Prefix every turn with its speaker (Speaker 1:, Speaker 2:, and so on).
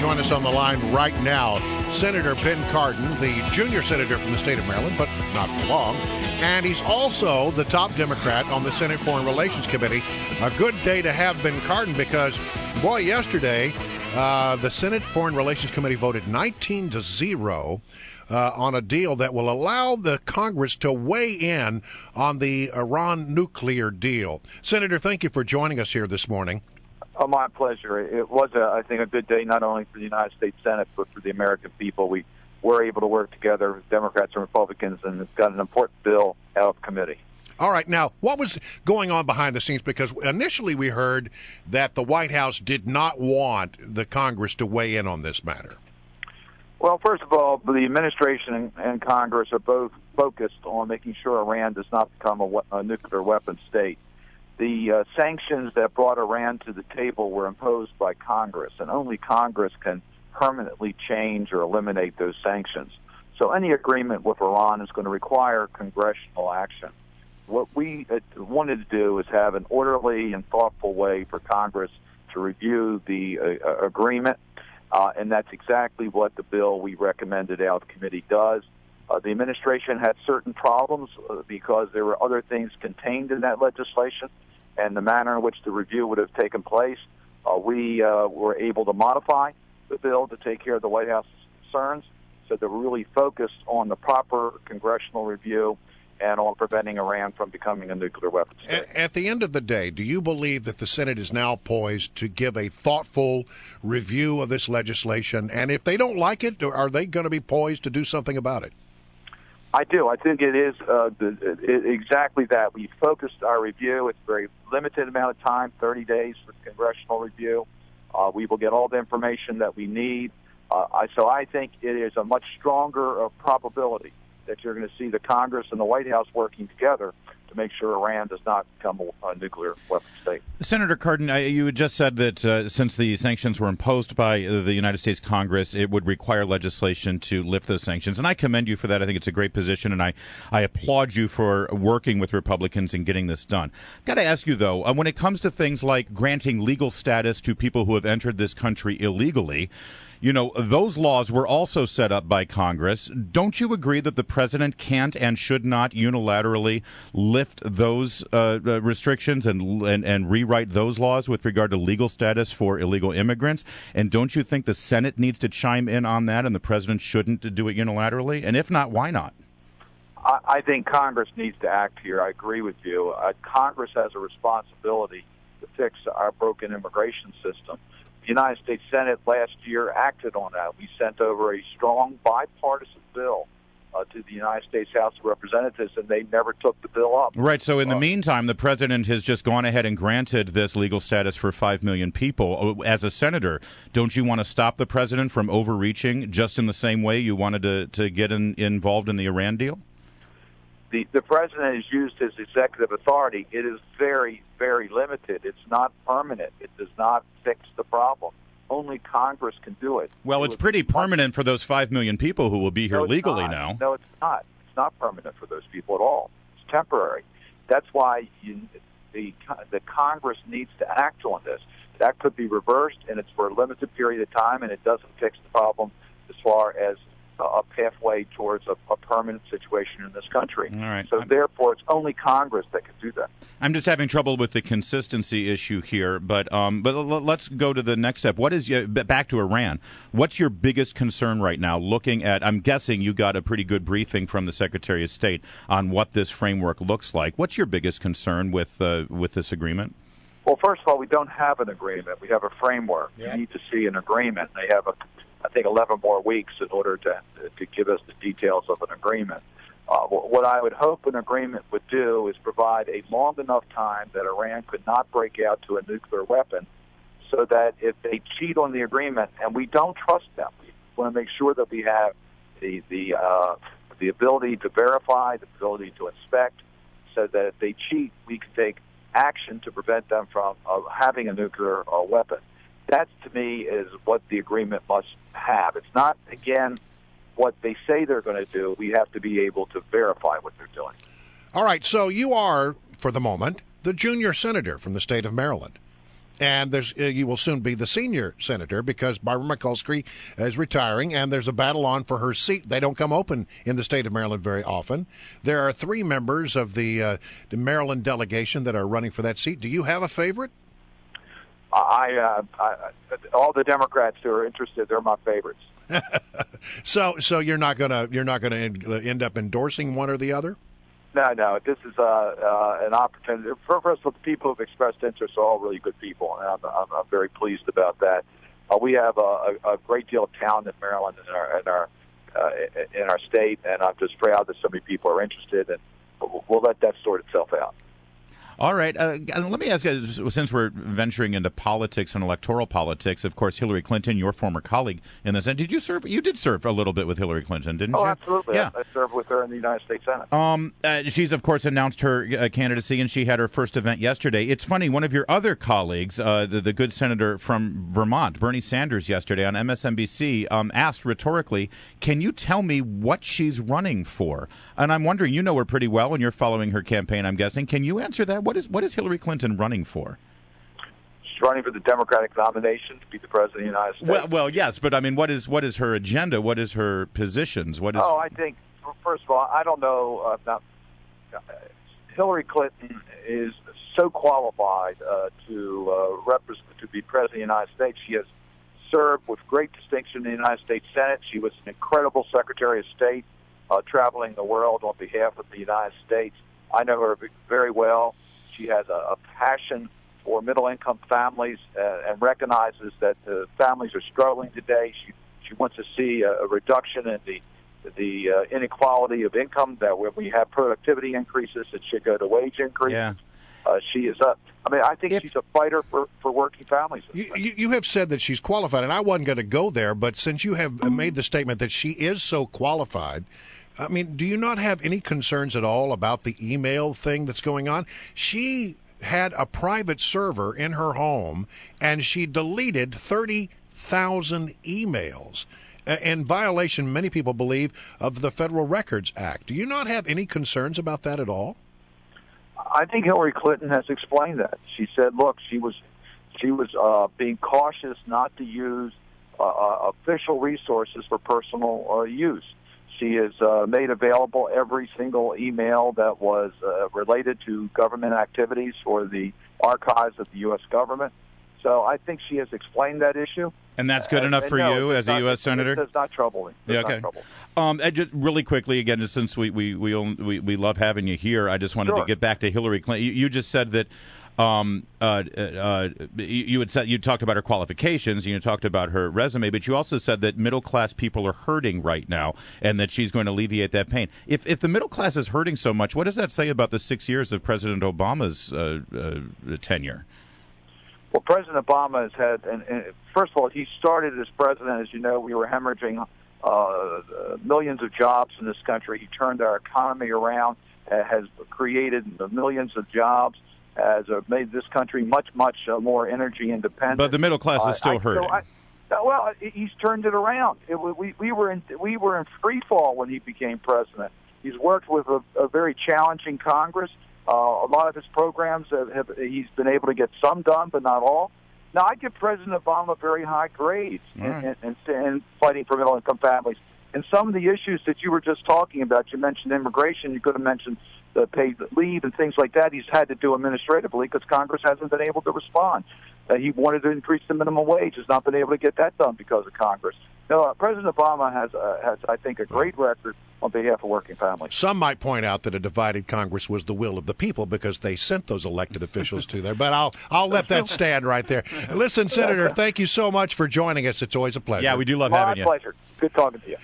Speaker 1: join us on the line right now. Senator Ben Cardin, the junior senator from the state of Maryland, but not for long. And he's also the top Democrat on the Senate Foreign Relations Committee. A good day to have Ben Cardin because, boy, yesterday the Senate Foreign Relations Committee voted 19-0 on a deal that will allow the Congress to weigh in on the Iran nuclear deal. Senator, thank you for joining us here this morning.
Speaker 2: Oh, my pleasure. It was, I think, a good day not only for the United States Senate, but for the American people. We were able to work together, Democrats and Republicans, and it's got an important bill out of committee.
Speaker 1: All right. Now, what was going on behind the scenes? Because initially we heard that the White House did not want the Congress to weigh in on this matter.
Speaker 2: Well, first of all, the administration and Congress are both focused on making sure Iran does not become a nuclear weapon state. The sanctions that brought Iran to the table were imposed by Congress, and only Congress can permanently change or eliminate those sanctions. So any agreement with Iran is going to require congressional action. What we wanted to do is have an orderly and thoughtful way for Congress to review the agreement, and that's exactly what the bill we recommended out of committee does. The administration had certain problems because there were other things contained in that legislation and the manner in which the review would have taken place. We were able to modify the bill to take care of the White House's concerns so that we're really focused on the proper congressional review and on preventing Iran from becoming a nuclear weapon state.
Speaker 1: At the end of the day, do you believe that the Senate is now poised to give a thoughtful review of this legislation? And if they don't like it, are they going to be poised to do something about it?
Speaker 2: I do. I think it is exactly that. We focused our review. It's a very limited amount of time, 30 days for congressional review. We will get all the information that we need. So I think it is a much stronger probability that you're going to see the Congress and the White House working together to make sure Iran does not become a nuclear weapon state.
Speaker 3: Senator Cardin, you had just said that since the sanctions were imposed by the United States Congress, it would require legislation to lift those sanctions. And I commend you for that. I think it's a great position, and I applaud you for working with Republicans and getting this done. I've got to ask you, though, when it comes to things like granting legal status to people who have entered this country illegally, you know, those laws were also set up by Congress. Don't you agree that the president can't and should not unilaterally lift those restrictions and rewrite those laws with regard to legal status for illegal immigrants? And don't you think the Senate needs to chime in on that and the president shouldn't do it unilaterally? And if not, why not?
Speaker 2: I think Congress needs to act here. I agree with you. Congress has a responsibility to fix our broken immigration system. The United States Senate last year acted on that. We sent over a strong bipartisan bill to the United States House of Representatives, and they never took the bill up.
Speaker 3: Right. So in the meantime, the president has just gone ahead and granted this legal status for 5 million people. As a senator, don't you want to stop the president from overreaching just in the same way you wanted to get involved in the Iran deal?
Speaker 2: The president has used his executive authority. It is very, very limited. It's not permanent. It does not fix the problem. Only Congress can do it.
Speaker 3: Well, it's pretty permanent for those 5 million people who will be here legally now.
Speaker 2: No, it's not. It's not permanent for those people at all. It's temporary. That's why the Congress needs to act on this. That could be reversed, and it's for a limited period of time, and it doesn't fix the problem as far as a pathway towards a permanent situation in this country.
Speaker 3: All right.
Speaker 2: So therefore, it's only Congress that can do that.
Speaker 3: I'm just having trouble with the consistency issue here, but let's go to the next step. What is back to Iran? What's your biggest concern right now? Looking at, I'm guessing you got a pretty good briefing from the Secretary of State on what this framework looks like. What's your biggest concern with this agreement?
Speaker 2: Well, first of all, we don't have an agreement. We have a framework. Yeah. We need to see an agreement. They have I think 11 more weeks in order to give us the details of an agreement. What I would hope an agreement would do is provide a long enough time that Iran could not break out to a nuclear weapon, so that if they cheat on the agreement, and we don't trust them, we want to make sure that we have the ability to verify, the ability to inspect, so that if they cheat, we can take action to prevent them from having a nuclear weapon. That, to me, is what the agreement must have. It's not, again, what they say they're going to do. We have to be able to verify what they're doing.
Speaker 1: All right, so you are, for the moment, the junior senator from the state of Maryland. and you will soon be the senior senator because Barbara Mikulski is retiring, and there's a battle on for her seat. They don't come open in the state of Maryland very often. There are 3 members of the Maryland delegation that are running for that seat. Do you have a favorite?
Speaker 2: All the Democrats who are interested, they're my favorites.
Speaker 1: So you're not gonna end up endorsing one or the other?
Speaker 2: No. This is an opportunity. First of all, the people who've expressed interest are all really good people, and I'm very pleased about that. We have a great deal of talent in Maryland in our state, and I'm just proud that so many people are interested, and we'll let that sort itself out.
Speaker 3: All right. Let me ask you, since we're venturing into politics and electoral politics, of course, Hillary Clinton, your former colleague in the Senate, did you serve? You did serve a little bit with Hillary Clinton, didn't you?
Speaker 2: Oh, absolutely.
Speaker 3: Yeah.
Speaker 2: I served with her in the United States Senate.
Speaker 3: She's, of course, announced her candidacy, and she had her first event yesterday. It's funny, one of your other colleagues, the good senator from Vermont, Bernie Sanders, yesterday on MSNBC, asked rhetorically, can you tell me what she's running for? And I'm wondering, you know her pretty well, and you're following her campaign, I'm guessing. Can you answer that? What is Hillary Clinton running for?
Speaker 2: She's running for the Democratic nomination to be the president of the United States.
Speaker 3: Well, yes, but I mean, what is her agenda? What is her positions?
Speaker 2: I think, first of all, I don't know. Hillary Clinton is so qualified to be president of the United States. She has served with great distinction in the United States Senate. She was an incredible Secretary of State, traveling the world on behalf of the United States. I know her very well. She has a passion for middle-income families and recognizes that the families are struggling today. She wants to see a reduction in the inequality of income, that when we have productivity increases, it should go to wage increases.
Speaker 3: Yeah.
Speaker 2: She is I think she's a fighter for working families.
Speaker 1: You have said that she's qualified, and I wasn't going to go there, but since you have made the statement that she is so qualified, I mean, do you not have any concerns at all about the email thing that's going on? She had a private server in her home, and she deleted 30,000 emails in violation, many people believe, of the Federal Records Act. Do you not have any concerns about that at all?
Speaker 2: I think Hillary Clinton has explained that. She said, look, she was being cautious not to use official resources for personal use. She has made available every single email that was related to government activities for the archives of the U.S. government. So I think she has explained that issue.
Speaker 3: And that's good enough for you as a U.S. Senator?
Speaker 2: It does not trouble me.
Speaker 3: Yeah, okay. Just really quickly, again, just since we love having you here, I just wanted to get back to Hillary Clinton. You just said that you talked about her qualifications, and you talked about her resume, but you also said that middle class people are hurting right now, and that she's going to alleviate that pain. If the middle class is hurting so much, what does that say about the 6 years of President Obama's tenure?
Speaker 2: Well, President Obama has had, and first of all, he started as president. As you know, we were hemorrhaging millions of jobs in this country. He turned our economy around, has created millions of jobs, has made this country much more energy independent.
Speaker 3: But the middle class is still hurting.
Speaker 2: Well, he's turned it around. We were in free fall when he became president. He's worked with a very challenging Congress. A lot of his programs he's been able to get some done, but not all. Now, I give President Obama very high grades in fighting for middle-income families. And some of the issues that you were just talking about, you mentioned immigration, you could have mentioned the paid leave and things like that. He's had to do administratively because Congress hasn't been able to respond. He wanted to increase the minimum wage, has not been able to get that done because of Congress. No, President Obama has, I think, a great record on behalf of working families.
Speaker 1: Some might point out that a divided Congress was the will of the people because they sent those elected officials to there. But I'll let that stand right there. Listen, Senator, thank you so much for joining us. It's always a pleasure.
Speaker 3: Yeah, we do love having you.
Speaker 2: My pleasure. Good talking to you.